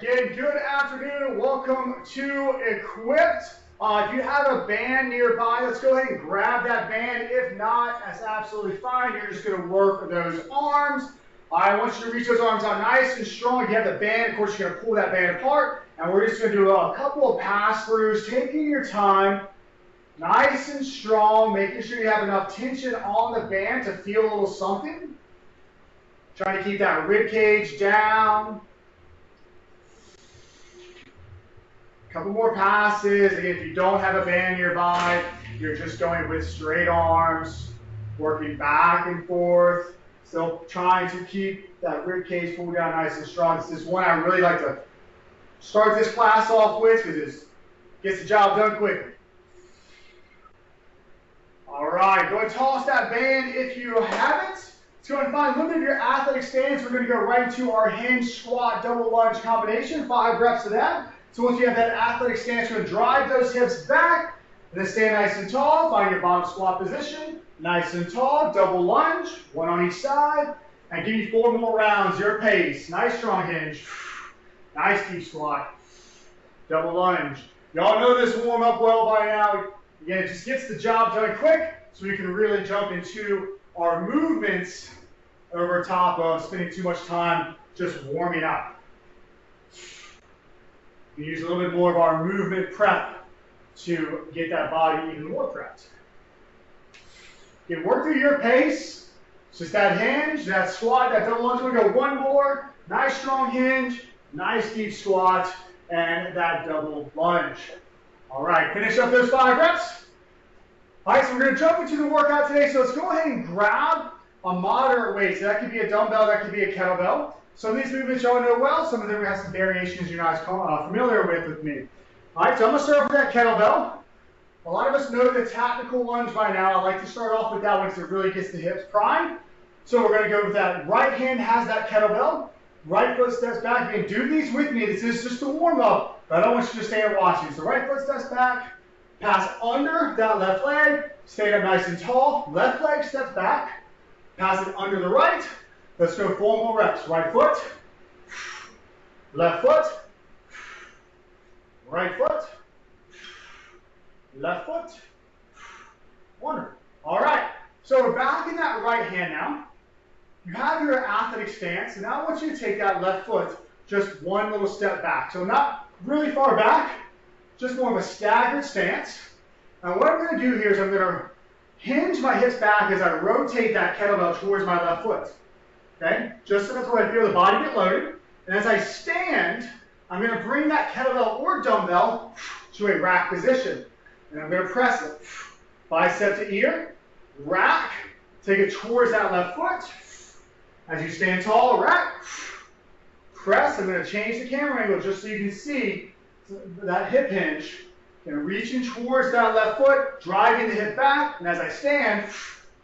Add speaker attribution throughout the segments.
Speaker 1: Again, good afternoon. Welcome to Equipped. If you have a band nearby, let's go ahead and grab that band. If not, that's absolutely fine. You're just going to work those arms. I want you to reach those arms out nice and strong. If you have the band, of course, you're going to pull that band apart. And we're just going to do a couple of pass-throughs, taking your time, nice and strong, making sure you have enough tension on the band to feel a little something. Trying to keep that rib cage down. Couple more passes. Again, if you don't have a band nearby, you're just going with straight arms, working back and forth, still trying to keep that rib cage pulled down nice and strong. This is one I really like to start this class off with because it gets the job done quickly. All right, go and toss that band if you haven't. Let's go and find a little bit of your athletic stance. We're going to go right into our hinge squat double lunge combination, 5 reps of that. So once you have that athletic stance, you're going to drive those hips back, and then stand nice and tall, find your bottom squat position, nice and tall, double lunge, 1 on each side, and give you 4 more rounds, your pace. Nice strong hinge, nice deep squat, double lunge. Y'all know this warm up well by now. Again, it just gets the job done quick, so we can really jump into our movements over top of spending too much time just warming up. We use a little bit more of our movement prep to get that body even more prepped. You can work through your pace. It's just that hinge, that squat, that double lunge. We're going to go 1 more. Nice strong hinge, nice deep squat, and that double lunge. All right, finish up those 5 reps. All right, so we're going to jump into the workout today. So let's go ahead and grab a moderate weight. So that could be a dumbbell, that could be a kettlebell. Some of these movements y'all know well. Some of them have some variations you're not familiar with me. All right, so I'm going to start with that kettlebell. A lot of us know the tactical lunge by now. I like to start off with that one because it really gets the hips primed. So we're going to go with that. Right hand has that kettlebell. Right foot steps back. You can do these with me. This is just a warm-up, but I don't want you to stand watching. So right foot steps back. Pass under that left leg. Stand up nice and tall. Left leg steps back. Pass it under the right. Let's go 4 more reps. Right foot, left foot, right foot, left foot. Wonderful. All right. So we're back in that right hand now. You have your athletic stance. And now I want you to take that left foot just 1 little step back. So not really far back, just more of a staggered stance. And what I'm going to do here is I'm going to hinge my hips back as I rotate that kettlebell towards my left foot. Okay, just so that's where I feel the body get loaded. And as I stand, I'm going to bring that kettlebell or dumbbell to a rack position. And I'm going to press it. Bicep to ear, rack, take it towards that left foot. As you stand tall, rack, press. I'm going to change the camera angle just so you can see that hip hinge. And reaching towards that left foot, driving the hip back. And as I stand,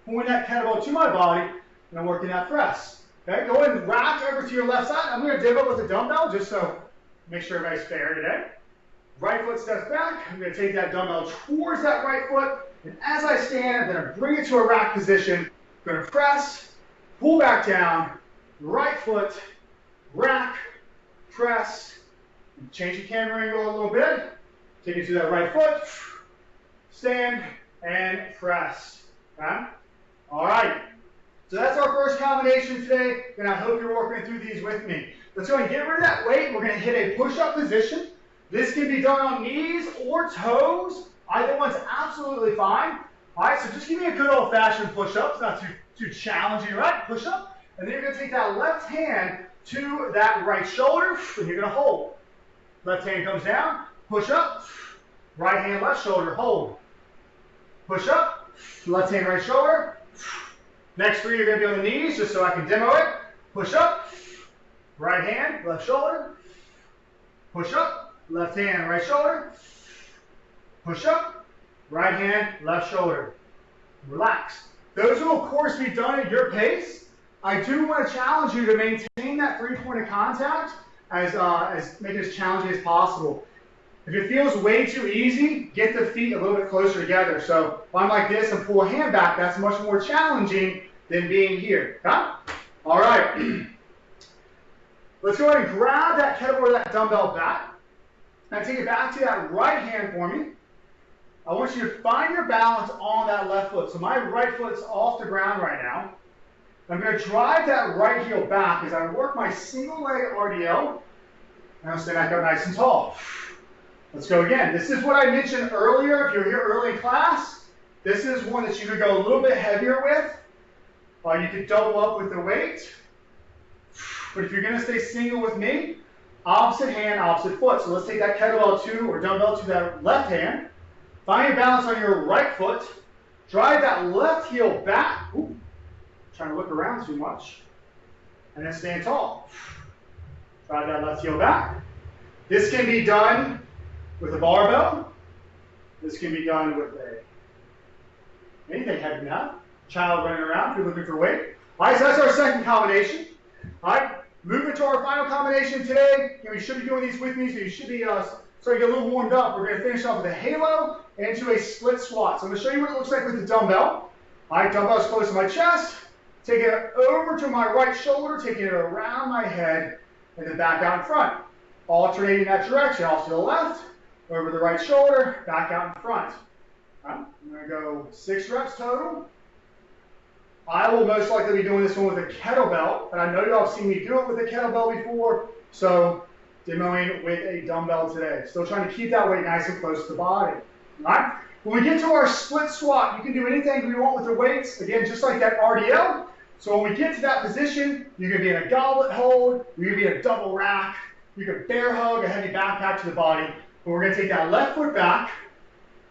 Speaker 1: pulling that kettlebell to my body, and I'm working that press. Okay, go ahead and rack over to your left side. I'm going to dip up with a dumbbell just so make sure everybody's fair today. Right foot steps back. I'm going to take that dumbbell towards that right foot. And as I stand, I'm going to bring it to a rack position. I'm going to press, pull back down, right foot, rack, press. Change the camera angle a little bit. Take it to that right foot, stand, and press. Okay? All right. So that's our first combination today, and I hope you're working through these with me. Let's go and get rid of that weight. We're going to hit a push-up position. This can be done on knees or toes. Either one's absolutely fine. All right, so just give me a good old-fashioned push-up. It's not too challenging, right? Push-up. And then you're going to take that left hand to that right shoulder, and you're going to hold. Left hand comes down, push up. Right hand, left shoulder, hold. Push up, left hand, right shoulder. Next 3, you're going to be on the knees, just so I can demo it. Push up, right hand, left shoulder. Push up, left hand, right shoulder. Push up, right hand, left shoulder. Relax. Those will, of course, be done at your pace. I do want to challenge you to maintain that 3-point of contact as make it as challenging as possible. If it feels way too easy, get the feet a little bit closer together. So if I'm like this and pull a hand back, that's much more challenging than being here. Okay? All right. Let's go ahead and grab that kettlebell or that dumbbell back. Now take it back to that right hand for me. I want you to find your balance on that left foot. So my right foot's off the ground right now. I'm going to drive that right heel back as I work my single leg RDL. And I'll stay back up nice and tall. Let's go again. This is what I mentioned earlier. If you're here early in class, this is one that you could go a little bit heavier with. Or you could double up with the weight. But if you're going to stay single with me, opposite hand, opposite foot. So let's take that kettlebell to or dumbbell to that left hand. Find your balance on your right foot. Drive that left heel back. Ooh, trying to look around too much. And then stand tall. Drive that left heel back. This can be done with a barbell. This can be done with anything heavy enough. Child running around if you're looking for weight. All right, so that's our second combination. All right, moving to our final combination today. You should be doing these with me, so you should be starting to get a little warmed up. We're going to finish off with a halo into a split squat. So I'm going to show you what it looks like with the dumbbell. All right, dumbbell is close to my chest. Taking it over to my right shoulder, taking it around my head, and then back out in front. Alternating that direction, off to the left, over the right shoulder, back out in front. All right, I'm going to go 6 reps total. I will most likely be doing this one with a kettlebell, but I know y'all have seen me do it with a kettlebell before, so demoing with a dumbbell today. Still trying to keep that weight nice and close to the body. All right? When we get to our split squat, you can do anything we want with the weights, again, just like that RDL. So when we get to that position, you can be in a goblet hold, you can be in a double rack, you can bear hug a heavy backpack to the body, but we're going to take that left foot back.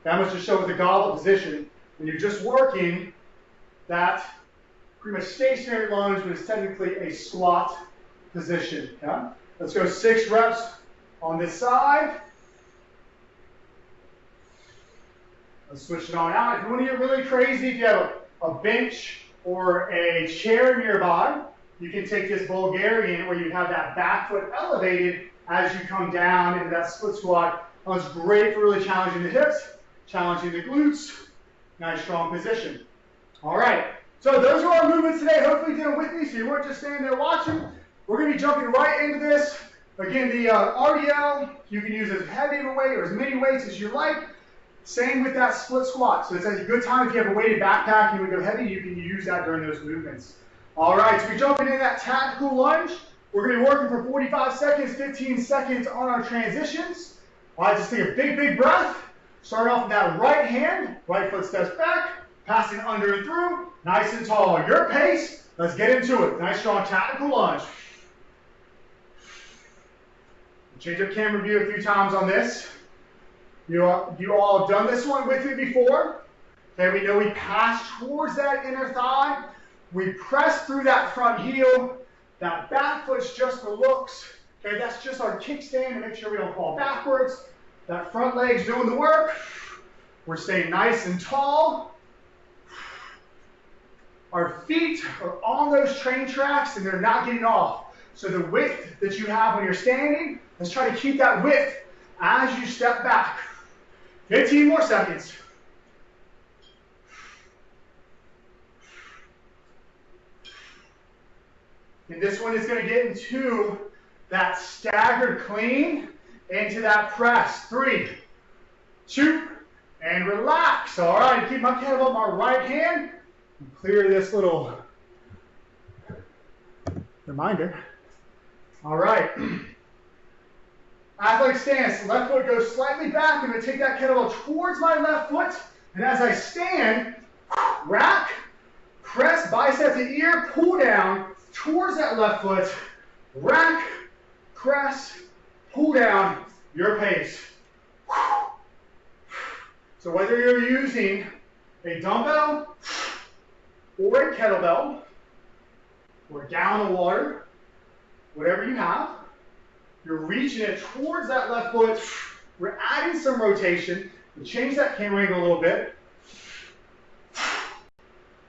Speaker 1: That was just show with the goblet position, and you're just working that pretty much stationary lunge, but it's technically a squat position. Okay? Let's go 6 reps on this side. Let's switch it on out. If you want to get really crazy, if you have a bench or a chair nearby, you can take this Bulgarian where you have that back foot elevated as you come down into that split squat. It's great for really challenging the hips, challenging the glutes. Nice strong position. All right. So those are our movements today. Hopefully you did them with me so you weren't just standing there watching. We're going to be jumping right into this. Again, the RDL, you can use as heavy of a weight or as many weights as you like. Same with that split squat. So it's a good time if you have a weighted backpack and you would go heavy, you can use that during those movements. All right, so we're jumping into that tactical lunge. We're going to be working for 45 seconds, 15 seconds on our transitions. All right, just take a big, big breath. Start off with that right hand. Right foot steps back. Passing under and through, nice and tall. Your pace, let's get into it. Nice strong tactical lunge. Change up camera view a few times on this. You all have done this one with me before. Okay, we know we pass towards that inner thigh. We press through that front heel. That back foot's just for looks. Okay, that's just our kickstand to make sure we don't fall backwards. That front leg's doing the work. We're staying nice and tall. Our feet are on those train tracks and they're not getting off. So the width that you have when you're standing, let's try to keep that width as you step back. 15 more seconds. And this one is going to get into that staggered clean, into that press. 3, 2, and relax. All right, keep my kettlebell on my right hand. Clear this little reminder. All right. Athletic stance. Left foot goes slightly back. I'm going to take that kettlebell towards my left foot. And as I stand, rack, press, bicep to ear, pull down towards that left foot. Rack, press, pull down, your pace. So whether you're using a dumbbell or a kettlebell or a gallon of water, whatever you have, you're reaching it towards that left foot. We're adding some rotation. We change that camera angle a little bit.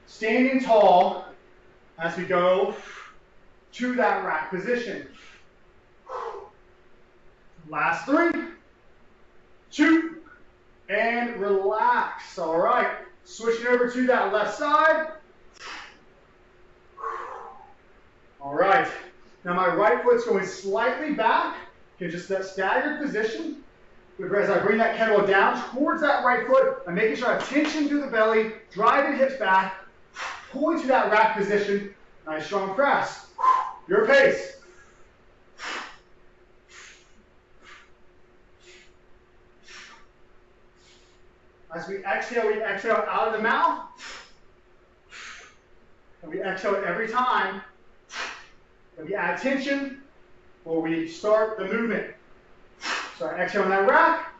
Speaker 1: Standing tall as we go to that rack position. Last 3, 2, and relax. All right. Switching over to that left side. All right. Now my right foot's going slightly back. Okay, just that staggered position. As I bring that kettlebell down towards that right foot, I'm making sure I have tension through the belly, driving hips back, pulling to that rack position. Nice strong press. Your pace. As we exhale out of the mouth. And we exhale every time. And we add tension or we start the movement. So I exhale in that rack,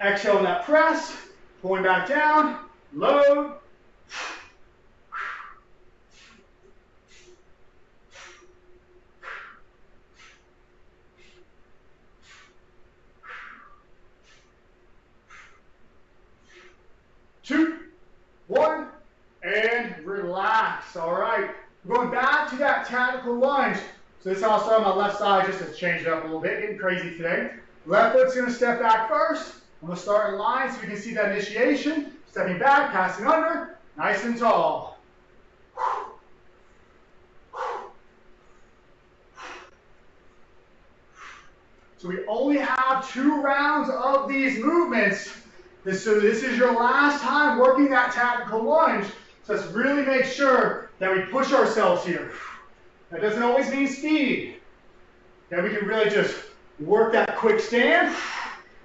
Speaker 1: exhale in that press, pulling back down, load. Two, one, and relax. All right. We're going back to that tactical lunge. So this is how I'll start on my left side, just to change it up a little bit. Getting crazy today. Left foot's going to step back first. I'm going to start in line so you can see that initiation. Stepping back, passing under, nice and tall. So we only have 2 rounds of these movements. So this is your last time working that tactical lunge. So let's really make sure that we push ourselves here. That doesn't always mean speed. That we can really just work that quick stand,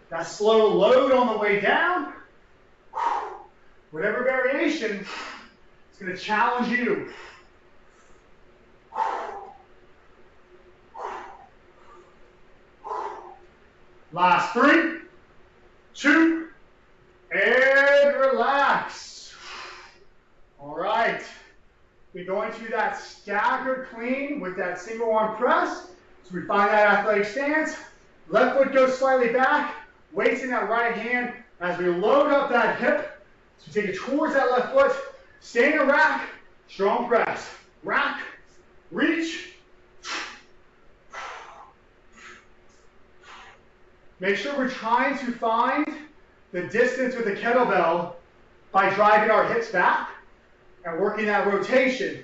Speaker 1: that slow load on the way down. Whatever variation, it's going to challenge you. Last 3, 2, and relax. All right. We're going to that staggered clean with that single arm press. So we find that athletic stance. Left foot goes slightly back. Weights in that right hand as we load up that hip. So take it towards that left foot. Stay in a rack. Strong press. Rack. Reach. Make sure we're trying to find the distance with the kettlebell by driving our hips back and working that rotation,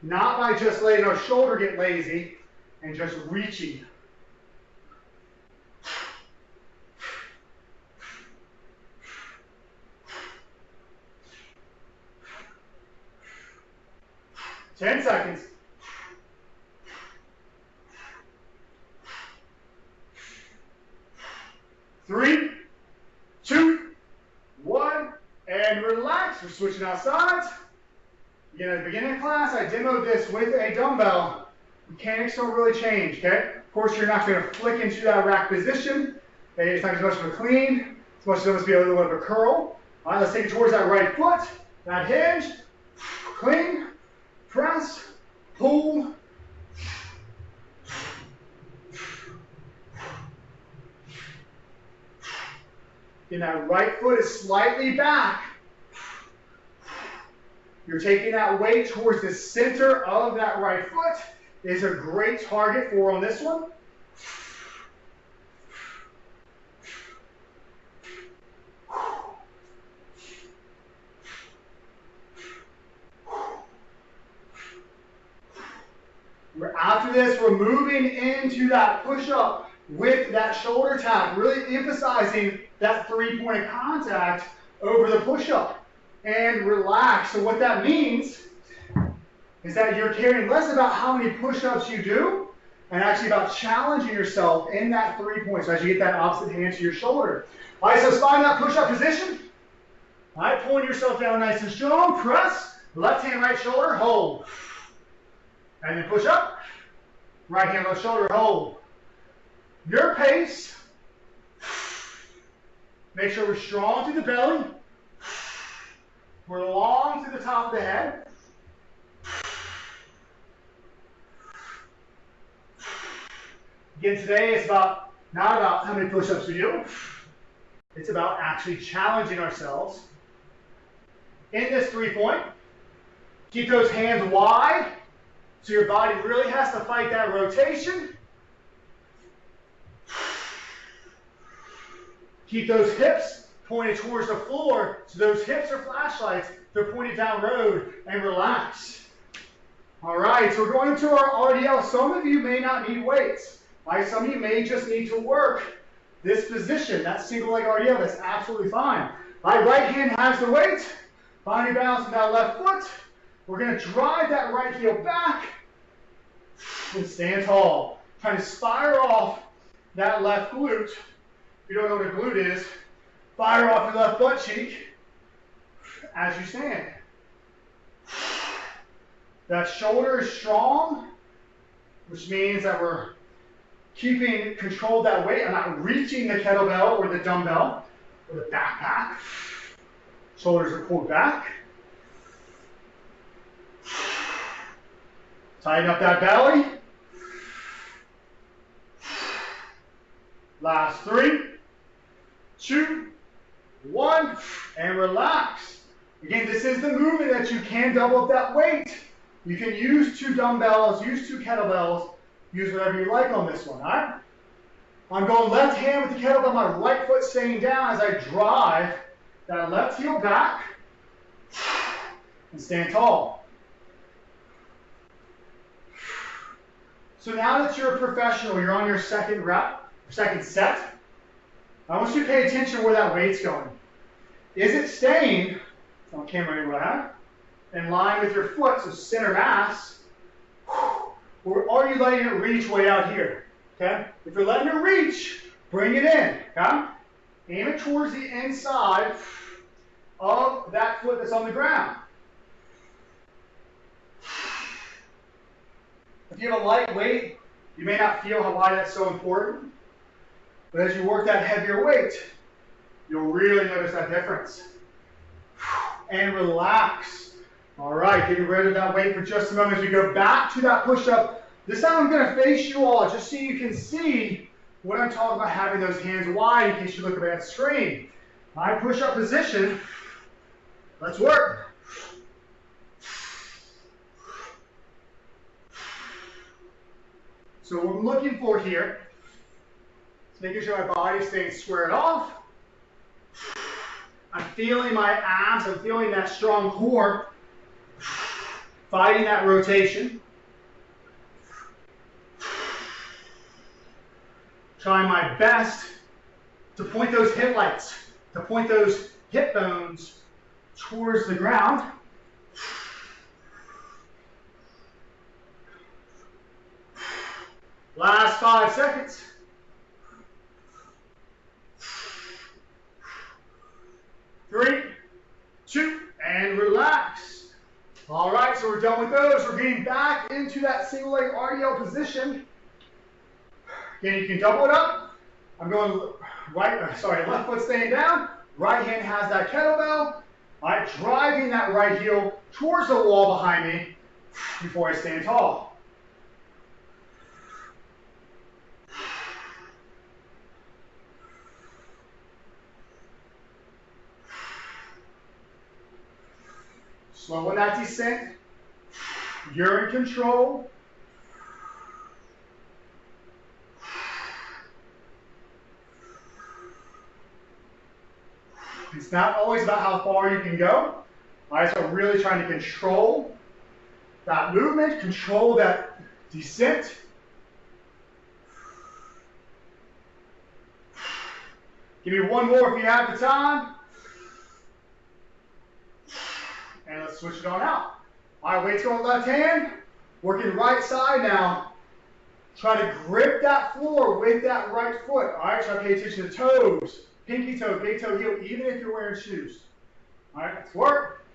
Speaker 1: not by just letting our shoulder get lazy and just reaching. Ten seconds. Three, two, one, and relax. We're switching out sides. Again, at the beginning of class, I demoed this with a dumbbell. Mechanics don't really change, okay? Of course, you're not going to flick into that rack position. Okay? It's not as much of a clean. It's much as be a little bit of a curl. All right, let's take it towards that right foot. That hinge. Clean. Press. Pull. And that right foot is slightly back. You're taking that weight towards the center of that right foot. Is a great target for on this one. After this, we're moving into that push-up with that shoulder tap, really emphasizing that 3-point of contact over the push-up. And relax. So what that means is that you're caring less about how many push-ups you do and actually about challenging yourself in that 3-point. So as you get that opposite hand to your shoulder. All right, so let's find that push-up position. All right, pulling yourself down nice and strong. Press. Left hand, right shoulder. Hold. And then push up. Right hand, left shoulder. Hold. Your pace. Make sure we're strong through the belly. We're long to the top of the head. Again, today it's not about how many push-ups we do. It's about actually challenging ourselves in this 3-point. Keep those hands wide so your body really has to fight that rotation. Keep those hips pointed towards the floor, so those hips are flashlights. They're pointed down road, and relax. All right, so we're going into our RDL. Some of you may not need weights. Right? Some of you may just need to work this position, that single leg RDL. That's absolutely fine. My right hand has the weight. Find your balance with that left foot. We're going to drive that right heel back and stand tall. Trying to fire off that left glute. If you don't know what a glute is, fire off your left butt cheek as you stand. That shoulder is strong, which means that we're keeping control of that weight. I'm not reaching the kettlebell or the dumbbell or the backpack. Shoulders are pulled back. Tighten up that belly. Last 3, 2, 1, and relax. Again, this is the movement that you can double up that weight. You can use 2 dumbbells, use 2 kettlebells, use whatever you like on this one, all right? I'm going left hand with the kettlebell, my right foot staying down as I drive that left heel back and stand tall. So now that you're a professional, you're on your second rep, second set, I want you to pay attention where that weight's going. Is it staying, on camera anyway, in line with your foot, so center mass, or are you letting it reach way out here? Okay? If you're letting it reach, bring it in. Okay? Aim it towards the inside of that foot that's on the ground. If you have a light weight, you may not feel why that's so important. But as you work that heavier weight, you'll really notice that difference. And relax. All right, getting rid of that weight for just a moment as we go back to that push-up. This time I'm going to face you all just so you can see what I'm talking about having those hands wide in case you look at that screen. My push-up position. Let's work. So what I'm looking for here is making sure my body stays squared off. I'm feeling my abs, I'm feeling that strong core, fighting that rotation. Trying my best to point those hip lights, to point those hip bones towards the ground. Last 5 seconds. 3, 2, and relax. All right, so we're done with those. We're getting back into that single leg RDL position. Again, you can double it up. I'm going left foot staying down. Right hand has that kettlebell. I'm driving that right heel towards the wall behind me before I stand tall. Slow in that descent. You're in control. It's not always about how far you can go. All right, so really trying to control that movement, control that descent. Give me one more if you have the time. And let's switch it on out. All right, weight's going left hand. Working right side now. Try to grip that floor with that right foot. All right, try to pay attention to toes. Pinky toe, big toe, heel, even if you're wearing shoes. All right, let's work.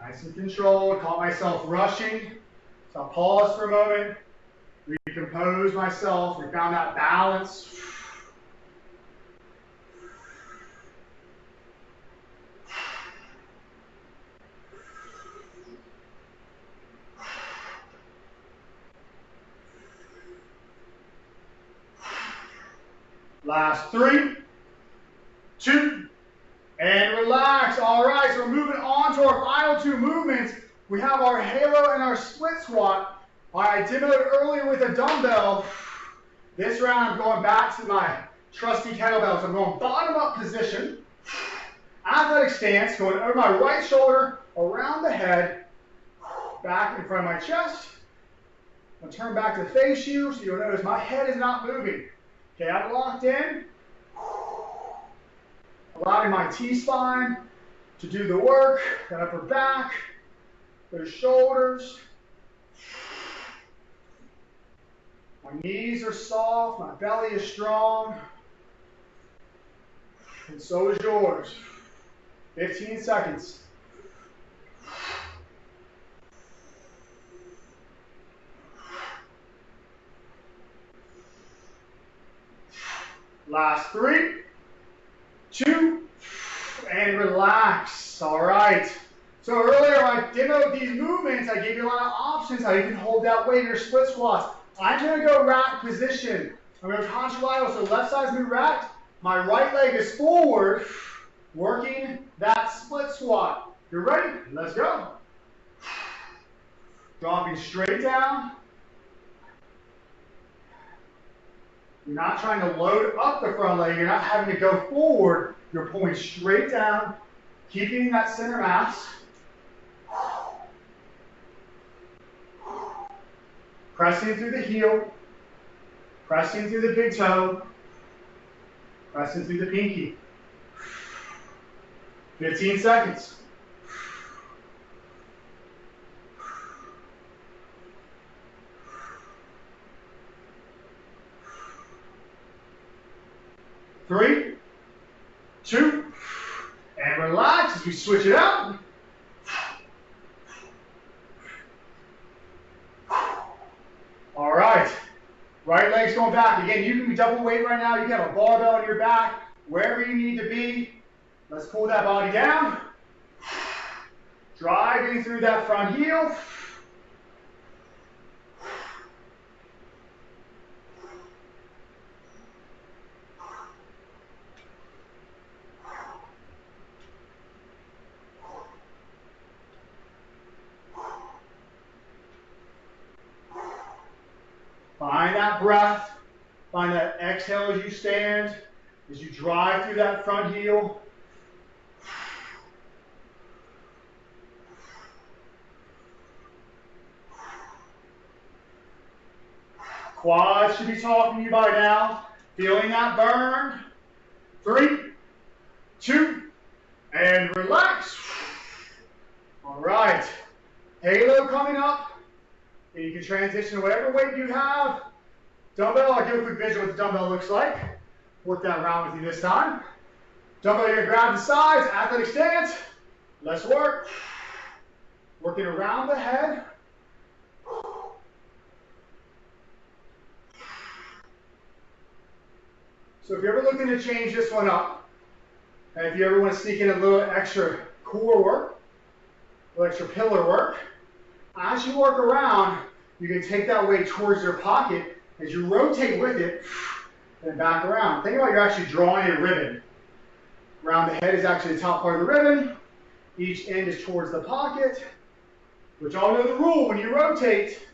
Speaker 1: Nice and controlled. Caught myself rushing. So I'll pause for a moment, recompose myself. We found that balance. Last 3, 2, and relax. All right, so we're moving on to our final 2 movements. we have our halo and our split squat. All right, I demoed earlier with a dumbbell. This round, I'm going back to my trusty kettlebells. I'm going bottom up position. Athletic stance, going over my right shoulder, around the head, back in front of my chest. I'll turn back to face you, so you'll notice my head is not moving. Okay, I'm locked in. Allowing my T-spine to do the work, that upper back, those shoulders. My knees are soft, my belly is strong, and so is yours. 15 seconds. Last 3, 2, and relax. All right. So earlier when I demoed these movements, I gave you a lot of options how you can hold that weight in your split squats. I'm going to go rack position. I'm going to contralateral, so left side's going to be racked. My right leg is forward, working that split squat. You're ready? Let's go. Dropping straight down. You're not trying to load up the front leg. You're not having to go forward. You're pulling straight down, keeping that center mass. Pressing through the heel, pressing through the big toe, pressing through the pinky. 15 seconds. Three, 2, and relax as we switch it out. All right, right leg's going back. Again, you can be double weight right now. You can have a barbell on your back, wherever you need to be. Let's pull that body down. Driving through that front heel. Find that breath. Find that exhale as you stand, as you drive through that front heel. Quads should be talking to you by now. Feeling that burn. 3, 2, and relax. All right. Halo coming up. And you can transition to whatever weight you have. Dumbbell, I'll give a quick visual what the dumbbell looks like. Work that around with you this time. Dumbbell, you're going to grab the sides, athletic stance. Let's work. Working around the head. So if you're ever looking to change this one up, and if you ever want to sneak in a little extra core work, a little extra pillar work, as you work around, you can take that weight towards your pocket as you rotate with it and back around. Think about you're actually drawing a ribbon. Around the head is actually the top part of the ribbon. Each end is towards the pocket. But y'all know the rule. When you rotate,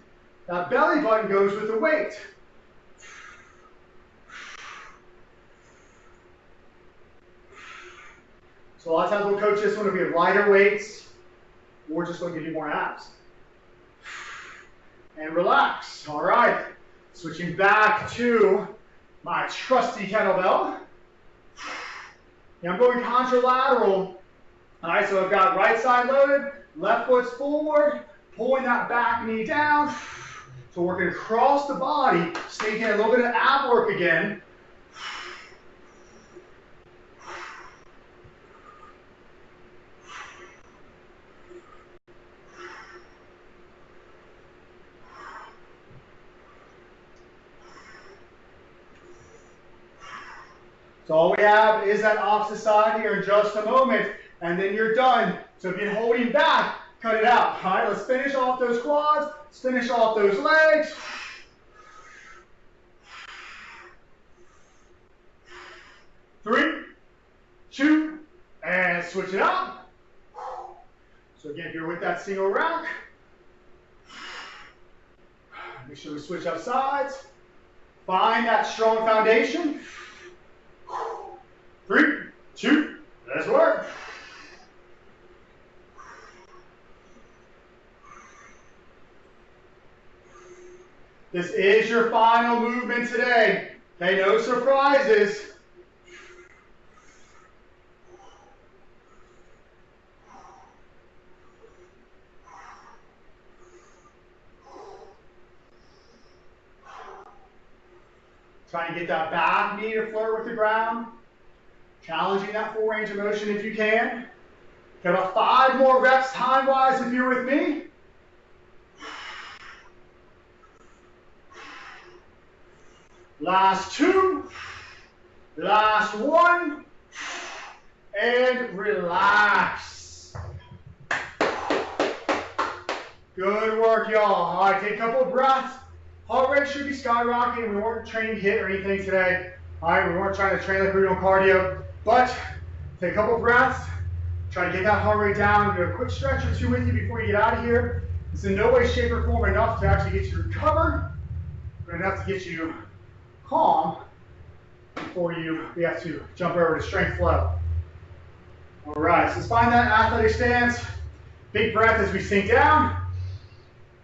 Speaker 1: that belly button goes with the weight. So a lot of times we'll coach this one if we have lighter weights, or just going to give you more abs. And relax. All right. Switching back to my trusty kettlebell. And I'm going contralateral. All right, so I've got right side loaded, left foot's forward, pulling that back knee down. So working across the body, sneaking a little bit of ab work again. So all we have is that opposite side here in just a moment, and then you're done. So if you're holding back, cut it out. All right, let's finish off those quads, let's finish off those legs. Three, 2, and switch it out. So again, if you're with that single rack, make sure we switch up sides. Find that strong foundation. 3, 2, let's work. This is your final movement today. Okay, no surprises. Trying to get that back knee to flirt with the ground. Challenging that full range of motion if you can. Got about 5 more reps time-wise if you're with me. Last 2. Last 1. And relax. Good work, y'all. All right, take a couple of breaths. Heart rate should be skyrocketing. We weren't training HIIT or anything today. All right, we weren't trying to train like we were doing cardio. But take a couple of breaths. Try to get that heart rate down. Do a quick stretch or 2 with you before you get out of here. It's in no way, shape, or form enough to actually get you recovered, but enough to get you calm before we have to jump over to strength flow. All right, so let's find that athletic stance. Big breath as we sink down.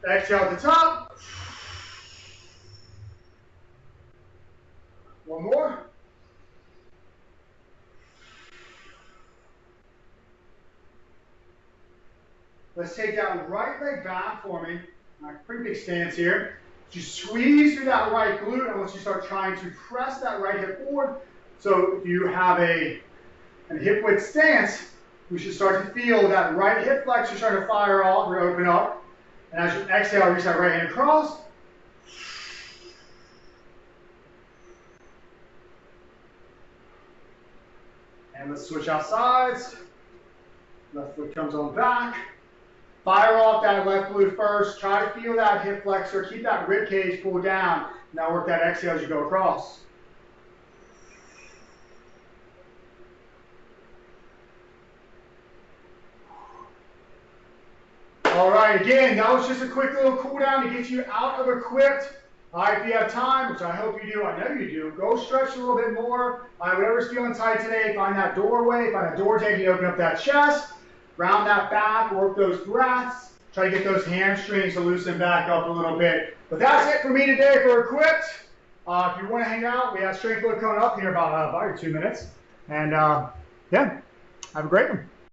Speaker 1: Exhale at the top. One more. Let's take that right leg back for me. All right, pretty big stance here. Just squeeze through that right glute, and once you start trying to press that right hip forward. So if you have a hip width stance, we should start to feel that right hip flexor start to fire off or open up. And as you exhale, reach that right hand across. And let's switch out sides. Left foot comes on back. Fire off that left glute first. Try to feel that hip flexor. Keep that rib cage pulled down. Now work that exhale as you go across. All right, again, that was just a quick little cool down to get you out of equipped. All right, if you have time, which I hope you do, I know you do, go stretch a little bit more. All right, whatever's feeling tight today, find that doorway, find a door taking you open up that chest, round that back, work those breaths, try to get those hamstrings to loosen back up a little bit. But that's it for me today for equipped. If you want to hang out, we have strength load coming up here about 2 minutes. And yeah, have a great one.